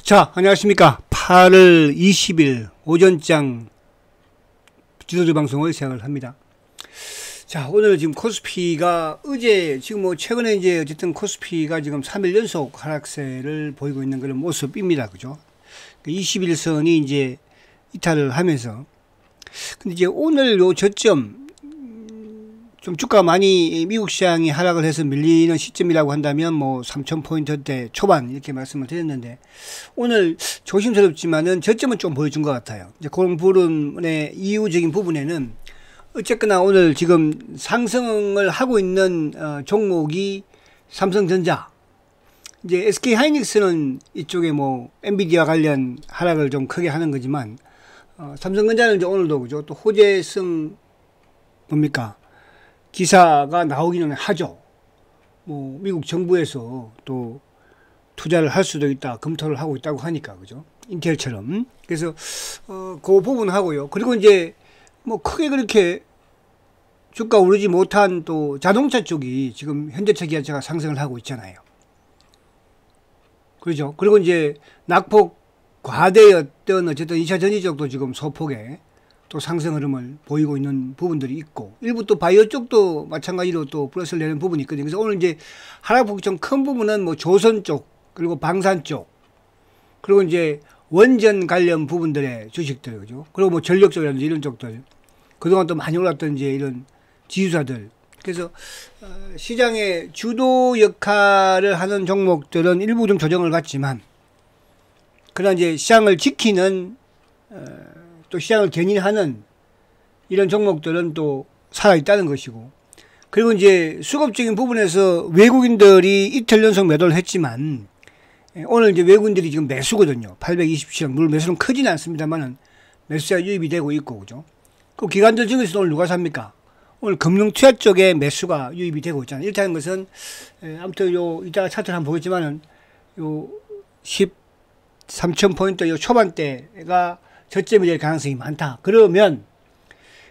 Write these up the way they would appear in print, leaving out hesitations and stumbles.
자, 안녕하십니까. 8월 20일 오전장 주도주 방송을 시작을 합니다. 자, 오늘 지금 코스피가 어제 지금 뭐 최근에 이제 어쨌든 코스피가 지금 3일 연속 하락세를 보이고 있는 그런 모습입니다. 그죠? 21선이 이제 이탈을 하면서. 근데 이제 오늘 요 저점 좀 주가 많이 미국 시장이 하락을 해서 밀리는 시점이라고 한다면 뭐 3,000포인트대 초반 이렇게 말씀을 드렸는데 오늘 조심스럽지만은 저점은 좀 보여준 것 같아요. 이제 그런 부분의 이유적인 부분에는 어쨌거나 오늘 지금 상승을 하고 있는 종목이 삼성전자, 이제 SK 하이닉스는 이쪽에 뭐 엔비디아 관련 하락을 좀 크게 하는 거지만 삼성전자는 이제 오늘도 그죠, 또 호재성 뭡니까 기사가 나오기는 하죠. 뭐 미국 정부에서 또 투자를 할 수도 있다, 검토를 하고 있다고 하니까 그죠, 인텔처럼. 그래서 그 부분 하고요. 그리고 이제 뭐 크게 그렇게 주가 오르지 못한 또 자동차 쪽이 지금 현대차 기아차가 상승을 하고 있잖아요. 그렇죠. 그리고 이제 낙폭 과대였던 어쨌든 2차 전지 쪽도 지금 소폭의 또 상승 흐름을 보이고 있는 부분들이 있고, 일부 또 바이오 쪽도 마찬가지로 또 플러스를 내는 부분이 있거든요. 그래서 오늘 이제 하락폭이 좀 큰 부분은 뭐 조선 쪽, 그리고 방산 쪽, 그리고 이제 원전 관련 부분들의 주식들, 그죠? 그리고 뭐 전력 쪽이라든지 이런 쪽들, 그동안 또 많이 올랐던 이제 이런 지주사들. 그래서 시장의 주도 역할을 하는 종목들은 일부 좀 조정을 받지만, 그러나 이제 시장을 지키는 또 시장을 견인하는 이런 종목들은 또 살아있다는 것이고, 그리고 이제 수급적인 부분에서 외국인들이 이틀 연속 매도를 했지만 오늘 이제 외국인들이 지금 매수거든요. 827원. 물론 매수는 크지는 않습니다만은 매수자 유입이 되고 있고, 그죠? 그 기관들 중에서 오늘 누가 삽니까? 오늘 금융투자 쪽에 매수가 유입이 되고 있잖아요. 이렇다는 것은 아무튼 요 이따가 차트를 한번 보겠지만은 요 13,000포인트 요 초반대가 저점이 될 가능성이 많다. 그러면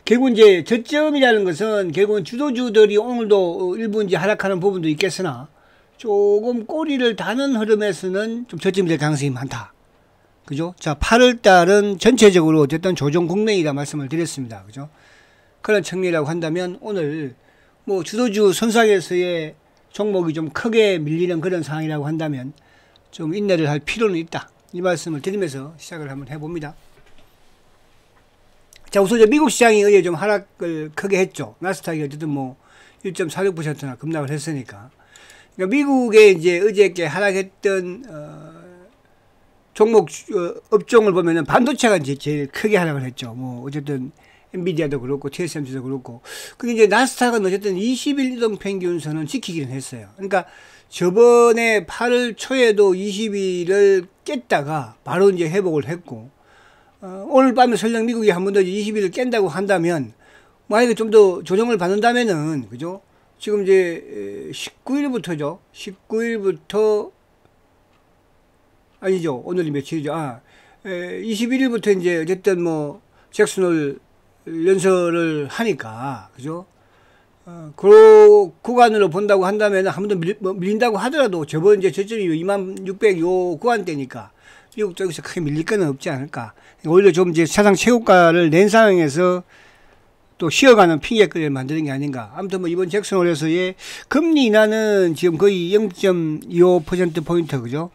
결국 이제 저점이라는 것은 결국은 주도주들이 오늘도 일부 이제 하락하는 부분도 있겠으나 조금 꼬리를 다는 흐름에서는 좀 저점이 될 가능성이 많다. 그죠? 자, 8월 달은 전체적으로 어쨌든 조정 국면이라 말씀을 드렸습니다. 그죠? 그런 측면이라고 한다면 오늘 뭐 주도주 선상에서의 종목이 좀 크게 밀리는 그런 상황이라고 한다면 좀 인내를 할 필요는 있다. 이 말씀을 드리면서 시작을 한번 해봅니다. 자, 우선 이제 미국 시장이 어제 좀 하락을 크게 했죠. 나스닥이 어쨌든 뭐 1.46%나 급락을 했으니까. 그러니까 미국에 이제 어저께 하락했던 종목 업종을 보면은 반도체가 이제 제일 크게 하락을 했죠. 뭐 어쨌든 엔비디아도 그렇고 TSMC도 그렇고. 근데 이제 나스닥은 어쨌든 20일 이동 평균선은 지키기는 했어요. 그러니까 저번에 8월 초에도 20일을 깼다가 바로 이제 회복을 했고, 오늘 밤에 설령 미국이 한 번 더 20일을 깬다고 한다면, 만약에 좀 더 조정을 받는다면은, 그죠? 지금 이제 19일부터죠. 19일부터, 아니죠. 오늘이 며칠이죠. 21일부터 이제 어쨌든 뭐, 잭슨홀 연설을 하니까, 그죠? 그 구간으로 본다고 한다면 한 번 더 밀린다고 하더라도 저번 이제 저점이 2600 요 구간대니까 미국 쪽에서 크게 밀릴 거는 없지 않을까. 오히려 좀 이제 사상 최고가를 낸 상황에서 또 쉬어가는 핑계거리를 만드는 게 아닌가. 아무튼 뭐 이번 잭슨홀에서의 금리 인하는 지금 거의 0.25%포인트, 그죠?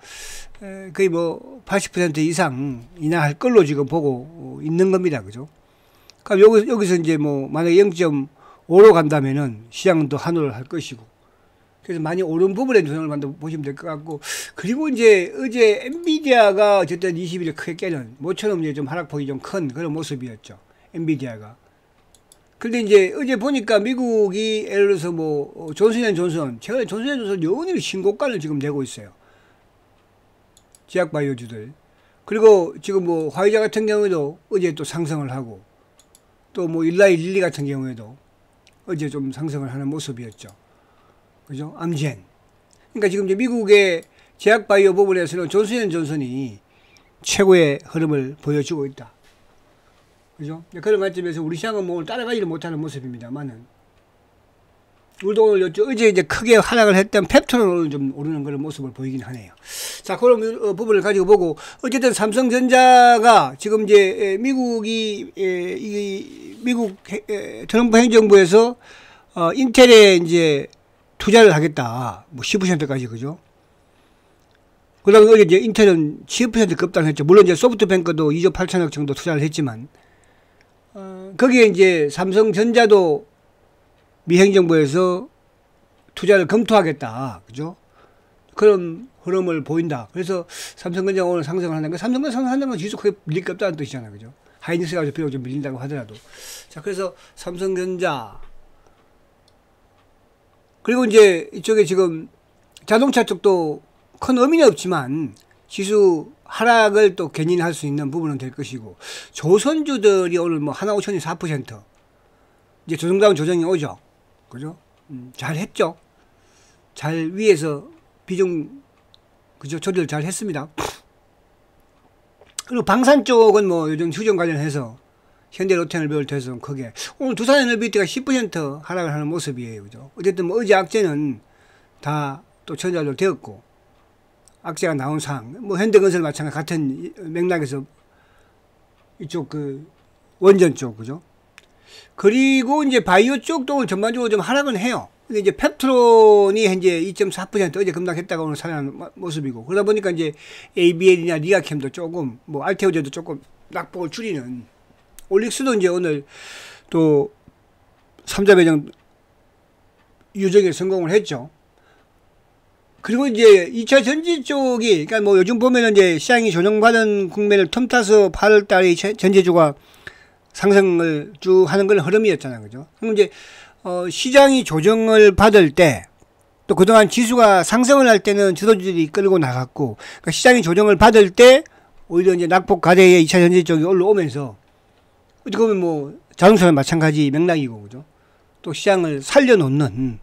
거의 뭐 80% 이상 인하할 걸로 지금 보고 있는 겁니다. 그죠? 그러니까 여기서 이제 뭐 만약에 0.5로 간다면은 시장은 또 환호를 할 것이고. 그래서 많이 오른 부분에 조정을 받다 보시면 될 것 같고, 그리고 이제 어제 엔비디아가 어쨌든 20일에 크게 깨는 모처럼 이제 좀 하락폭이 좀 큰 그런 모습이었죠. 엔비디아가. 근데 이제 어제 보니까 미국이 예를 들어서 뭐 존슨앤존슨, 최근에 존슨앤존슨 연일 신고가를 지금 내고 있어요. 제약바이오주들. 그리고 지금 뭐 화이자 같은 경우에도 어제 또 상승을 하고, 또 뭐 일라이 릴리 같은 경우에도 어제 좀 상승을 하는 모습이었죠. 그죠? 암젠. 그러니까 지금 이제 미국의 제약바이오 부분에서는 존슨앤존슨이 최고의 흐름을 보여주고 있다. 그죠? 그런 관점에서 우리 시장은 뭐 따라가지를 못하는 모습입니다만은, 우리도 오늘 어제 이제 크게 하락을 했던 펩토는 오늘 좀 오르는 그런 모습을 보이긴 하네요. 자, 자, 그런 부분을 가지고 보고, 어쨌든 삼성전자가 지금 이제 미국 트럼프 행정부에서 인텔에 이제 투자를 하겠다. 뭐 10%까지, 그죠? 그 다음에 어제 이제 인텔은 10% 급당했죠. 물론 이제 소프트뱅크도 2조 8천억 정도 투자를 했지만, 거기에 이제 삼성전자도 미 행정부에서 투자를 검토하겠다. 그죠? 그런 흐름을 보인다. 그래서 삼성전자가 오늘 상승을 한다는 거, 삼성전자 상승한다는 건 지수 크게 밀릴 게 없다는 뜻이잖아요. 그죠? 하이닉스가 비록 좀 밀린다고 하더라도. 자, 그래서 삼성전자. 그리고 이제 이쪽에 지금 자동차 쪽도 큰 의미는 없지만 지수 하락을 또 견인할 수 있는 부분은 될 것이고, 조선주들이 오늘 뭐 하나 5천이 4%. 이제 조정다운 조정이 오죠. 그죠? 잘 했죠. 잘 위에서 비중, 그죠? 조절 잘 했습니다. 그리고 방산 쪽은 뭐 요즘 휴전 관련해서 현대 롯데에너비를 대해서 크게, 오늘 두산에너비티가 10% 하락을 하는 모습이에요. 그죠? 어쨌든 뭐 어제 악재는 다 또 전달로 되었고, 악재가 나온 상황, 뭐 현대건설 마찬가지 같은 맥락에서 이쪽 그 원전 쪽, 그죠? 그리고 이제 바이오 쪽도 오늘 전반적으로 좀 하락은 해요. 근데 이제 펩트론이 현재 2.4% 어제 급락했다가 오늘 살아난 모습이고, 그러다 보니까 이제 ABL이나 리아캠도 조금, 뭐 알테오제도 조금 낙폭을 줄이는, 올릭스도 이제 오늘 또 3자 배정 유정에 성공을 했죠. 그리고 이제 2차 전지 쪽이, 그러니까 뭐 요즘 보면은 이제 시장이 조정받은 국면을 틈타서 8월 달에 전지주가 상승을 쭉 하는 건 흐름이었잖아요. 그죠? 그럼 이제, 시장이 조정을 받을 때, 또 그동안 지수가 상승을 할 때는 주도주들이 끌고 나갔고, 그러니까 시장이 조정을 받을 때, 오히려 이제 낙폭 가대의 2차 전지 쪽이 올라오면서, 어떻게 보면 뭐, 자동차는 마찬가지 맥락이고, 그죠? 또 시장을 살려놓는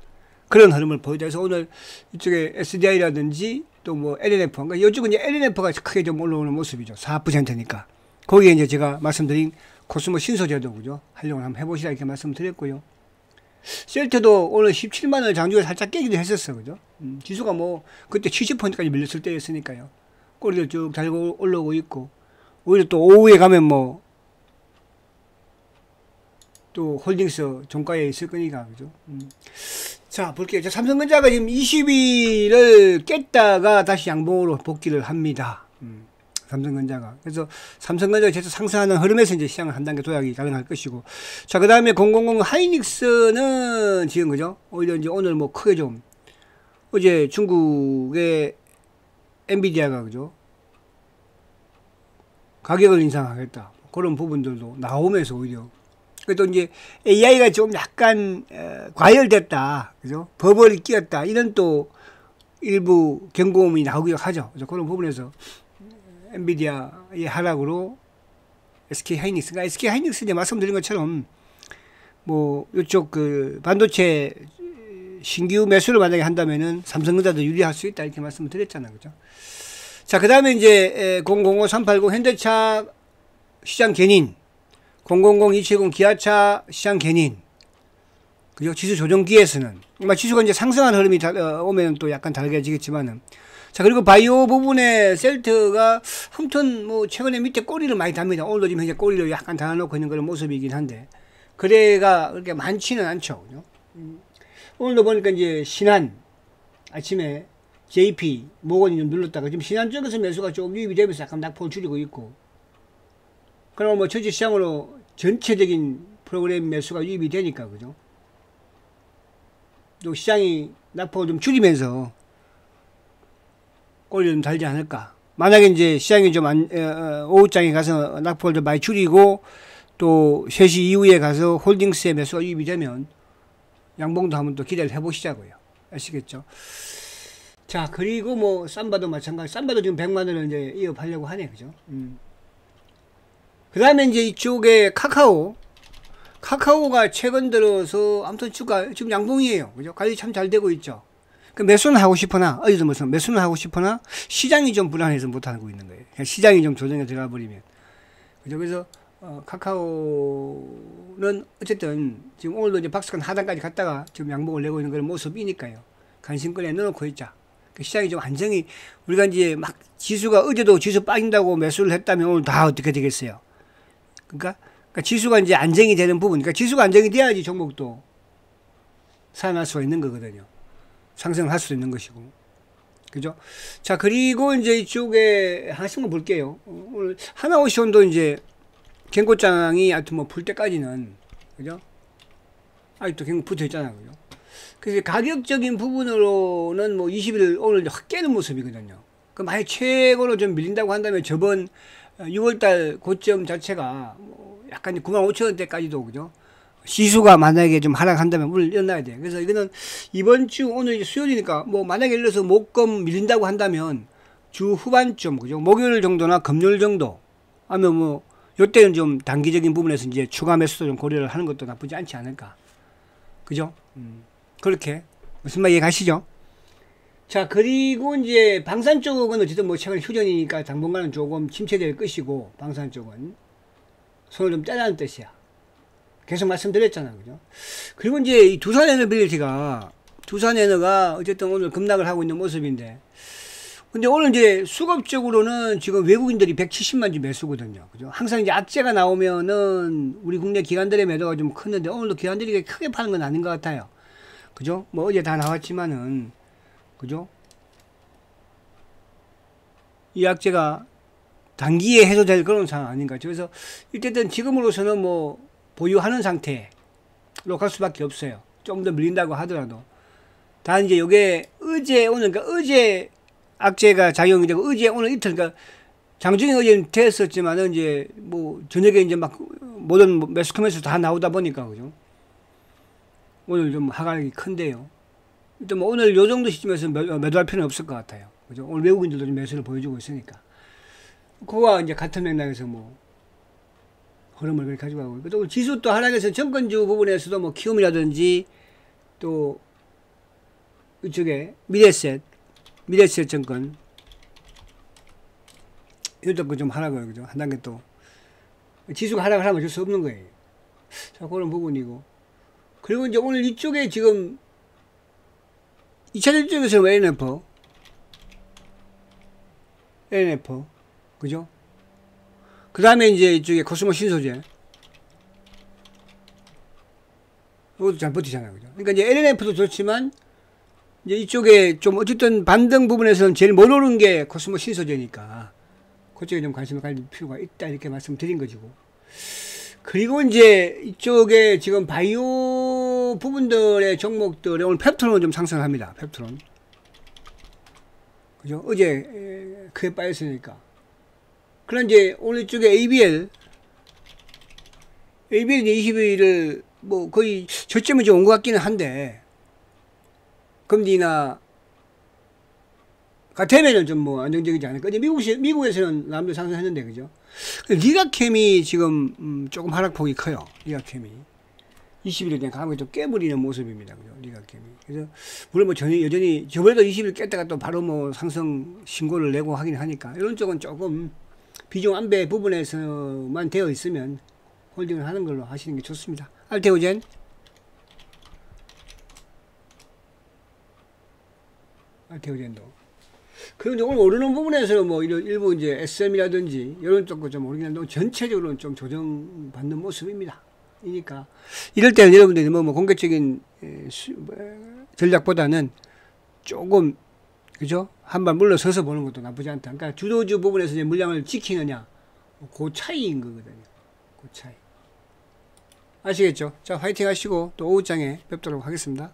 그런 흐름을 보이다. 그래서 오늘 이쪽에 SDI라든지 또 뭐 LNF, 그러니까 이쪽은 이제 LNF가 크게 좀 올라오는 모습이죠. 4%니까. 거기에 이제 제가 말씀드린 코스모 신소재도, 그죠? 활용을 한번 해보시라 이렇게 말씀드렸고요. 셀트도 오늘 17만원을 장중에 살짝 깨기도 했었어. 그죠? 지수가 뭐, 그때 70%까지 밀렸을 때였으니까요. 꼬리를 쭉 달고 올라오고 있고, 오히려 또 오후에 가면 뭐, 또 홀딩스 종가에 있을 거니까, 그죠? 자, 볼게요. 자, 삼성전자가 지금 20일을 깼다가 다시 양봉으로 복귀를 합니다. 삼성전자가. 그래서 삼성전자가 계속 상승하는 흐름에서 이제 시장을 한 단계 도약이 가능할 것이고. 자, 그 다음에 000 하이닉스는 지금, 그죠? 오히려 이제 오늘 뭐 크게 좀, 어제 중국의 엔비디아가, 그죠? 가격을 인상하겠다. 그런 부분들도 나오면서 오히려. 또 이제 AI가 좀 약간 과열됐다, 그죠? 버블이 끼었다, 이런 또 일부 경고음이 나오기도 하죠. 그래서 그런 부분에서 엔비디아의 하락으로 SK 하이닉스가, SK 하이닉스 이제 말씀드린 것처럼 뭐 이쪽 그 반도체 신규 매수를 만약에 한다면은 삼성전자도 유리할 수 있다 이렇게 말씀을 드렸잖아요, 그죠? 자, 그 다음에 이제 005380 현대차 시장 견인, 000270 기아차 시장 견인, 그죠? 지수 조정기에서는 지수가 이제 상승한 흐름이 오면 또 약간 달라지겠지만은. 자, 그리고 바이오 부분에 셀트가 아무튼 뭐 최근에 밑에 꼬리를 많이 답니다. 오늘도 지금 현재 꼬리를 약간 달아놓고 있는 그런 모습이긴 한데, 거래가 그렇게 많지는 않죠, 그죠? 오늘도 보니까 이제 신한 아침에 JP 모건이 좀 눌렀다가 지금 신한 쪽에서 매수가 좀 유입이 되면서 약간 낙폭을 줄이고 있고, 그럼 뭐 전체 시장으로 전체적인 프로그램 매수가 유입이 되니까, 그죠? 또 시장이 낙폭을 좀 줄이면서 꼬리를 좀 달지 않을까. 만약에 이제 시장이 좀 오후장에 가서 낙폭을 좀 많이 줄이고 또 3시 이후에 가서 홀딩스의 매수가 유입이 되면 양봉도 한번 또 기대를 해보시자고요. 아시겠죠? 자, 그리고 뭐 삼바도 마찬가지. 삼바도 지금 100만원을 이제 이어가려고 하네, 그죠? 그 다음에 이제 이쪽에 카카오가 최근 들어서 아무튼 주가 지금 양봉이에요. 그죠? 관리 참 잘 되고 있죠. 그 매수는 하고 싶으나, 어디서 무슨 매수는 하고 싶으나 시장이 좀 불안해서 못하고 있는 거예요. 시장이 좀 조정에 들어가 버리면. 그죠? 그래서, 카카오는 어쨌든 지금 오늘도 이제 박스권 하단까지 갔다가 지금 양봉을 내고 있는 그런 모습이니까요. 관심권에 넣어놓고 있자. 그 시장이 좀 안정이, 우리가 이제 막 지수가 어제도 지수 빠진다고 매수를 했다면 오늘 다 어떻게 되겠어요? 그러니까 지수가 이제 안정이 되는 부분, 그러니까 지수가 안정이 돼야지 종목도 살아날 수가 있는 거거든요. 상승을 할 수도 있는 것이고. 그죠? 자, 그리고 이제 이쪽에 하나씩만 볼게요. 오늘 하나오션도 이제 경고장이 하여튼 뭐 풀 때까지는, 그죠? 아직도 계속 붙어 있잖아요. 그죠? 그래서 가격적인 부분으로는 뭐 20일 오늘 확 깨는 모습이거든요. 그 만약 최고로 좀 밀린다고 한다면 저번 6월달 고점 자체가 뭐 약간 95,000원대까지도, 그죠? 지수가 만약에 좀 하락한다면 문을 열어놔야 돼. 그래서 이거는 이번 주 오늘 이제 수요일이니까 뭐 만약에 예를 들어서 목금 밀린다고 한다면 주 후반쯤, 그죠? 목요일 정도나 금요일 정도, 아니면 뭐 요때는 좀 단기적인 부분에서 이제 추가 매수도 좀 고려를 하는 것도 나쁘지 않지 않을까. 그죠? 그렇게 무슨 말 이해가시죠? 자, 그리고 이제 방산 쪽은 어쨌든 뭐 최근 휴전이니까 당분간은 조금 침체될 것이고, 방산 쪽은 손을 좀 떼라는 뜻이야. 계속 말씀드렸잖아요. 그죠? 그리고 이제 이 두산에너빌리티가 어쨌든 오늘 급락을 하고 있는 모습인데, 근데 오늘 이제 수급적으로는 지금 외국인들이 170만 주 매수거든요. 그죠? 항상 이제 악재가 나오면은 우리 국내 기관들의 매도가 좀 크는데, 오늘도 기관들이 크게 파는 건 아닌 것 같아요. 그죠? 뭐 어제 다 나왔지만은, 그죠? 이 악재가 단기에 해소될 그런 상황 아닌가. 그래서 일단 지금으로서는 뭐 보유하는 상태로 갈 수밖에 없어요. 좀 더 밀린다고 하더라도. 다 이제 요게 오늘, 그러니까 어제 악재가 작용이 되고, 어제 오늘 이틀, 그러니까 장중에 어제는 됐었지만은 이제 뭐 저녁에 이제 막 모든 매스컴에서 다 나오다 보니까, 그죠? 오늘 좀 하락이 큰데요. 일단 뭐 오늘 요 정도 시점에서 매도할 필요는 없을 것 같아요. 그죠? 오늘 외국인들도 좀 매수를 보여주고 있으니까. 그거와 이제 같은 맥락에서 뭐 흐름을 그렇게 가지고 가고, 또 지수 또 하락해서 정권주 부분에서도 뭐 키움이라든지 또 이쪽에 미래셋 정권, 이것도 좀 하락을, 그죠? 한 단계 또 지수가 하락을 하면 어쩔 수 없는 거예요. 자, 그런 부분이고. 그리고 이제 오늘 이쪽에 지금 2차전 쪽에서는 LNF, 그죠? 그 다음에 이제 이쪽에 코스모 신소재, 이것도 잘 버티잖아요. 그죠? 그러니까 이제 LNF도 좋지만, 이제 이쪽에 좀 어쨌든 반등 부분에서는 제일 못 오른 게 코스모 신소재니까, 그쪽에 좀 관심을 가질 필요가 있다, 이렇게 말씀드린 거지고. 그리고 이제 이쪽에 지금 바이오 부분들의 종목들에 오늘 펩트론은 좀 상승합니다. 펩트론. 그죠? 어제 크게 빠졌으니까. 그럼 이제 오늘 이쪽에 ABL 이제 20일을 뭐 거의 저점이 좀 온 것 같기는 한데, 금리나 되면은 좀 뭐 안정적이지 않을까. 이제 미국에서는 남도 상승했는데, 그죠? 리가캠이 지금 조금 하락폭이 커요. 리가캠이 20일에 그냥 강하게 좀 깨버리는 모습입니다. 그죠? 리가캠이. 그래서 물론 뭐 여전히 저번에도 20일 깼다가 또 바로 뭐 상승 신고를 내고 하긴 하니까, 이런 쪽은 조금 비중 안배 부분에서만 되어 있으면 홀딩을 하는 걸로 하시는 게 좋습니다. 알테오젠도. 그리고 오늘 오르는 부분에서는 뭐 일부 이제 SM이라든지 이런 쪽도 좀 오르긴 한데, 전체적으로는 좀 조정받는 모습입니다. 이니까 이럴 때는 여러분들이 뭐 공격적인 전략보다는 조금, 그죠? 한발 물러서서 보는 것도 나쁘지 않다. 그러니까 주도주 부분에서 이제 물량을 지키느냐, 그 차이인 거거든요. 그 차이. 아시겠죠? 자, 화이팅 하시고 또 오후장에 뵙도록 하겠습니다.